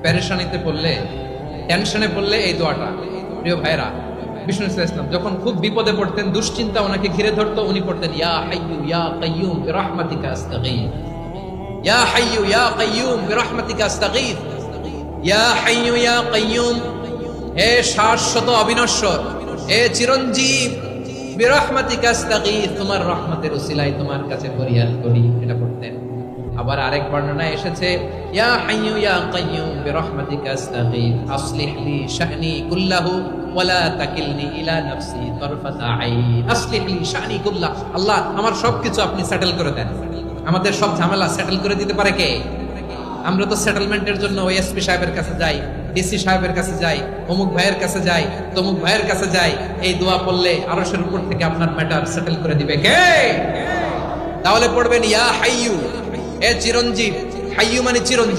পেরেশানিতে পড়লে, টেনশনে পড়লে এই দোয়াটা। প্রিয় ভাইরা, বিষ্ণু ইসলাম যখন খুব বিপদে পড়তেন, দুশ্চিন্তা ওনাকে ঘিরে ধরতো, উনি পড়তেন ইয়া হাইয়ু ইয়া কাইয়ুম বিরহমাতিকা আস্তাগীথ, ইয়া হাইয়ু ইয়া কাইয়ুম বিরহমাতিকা আস্তাগীথ, ইয়া হাইয়ু ইয়া কাইয়ুম, হে শাশ্বত অবিনশ্বর, হে চিরঞ্জীব, বিরহমাতিকা আস্তাগীথ, তোমার রহমতের উসিলায় তোমার কাছে ফরিয়াদ করি। এটা পড়তেন। আবার আরেক বর্ণনায় এসেছে ইয়া হাইয়ু ইয়া কাইয়ুম বিরহমাতিকা আস্তাগীথ আসলিহ লি শা'নি কুল্লাহু ওয়ালা তাকিলনি ইলা নাফসি তারফাতা আইন। আসলিহ লি শা'নি কুল্লাহ, আল্লাহ আমার সবকিছু আপনি সেটেল করে দেন। আমাদের সব ঝামেলা সেটেল করে দিতে পারে কে? আমরা তো সেটেলমেন্টের জন্য ওএসপি সাহেবের কাছে যাই, ডিসি সাহেবের কাছে যাই, অমুক ভাইয়ের কাছে যাই, তমুক ভাইয়ের কাছে যাই। এই দোয়া পড়লে আরশের উপর থেকে আপনার ম্যাটার সেটেল করে দিবে কে? তাহলে পড়বেন ইয়া হাইয়ু, এ চিরঞ্জীব, হাইয়ু মানে চিরঞ্জীব।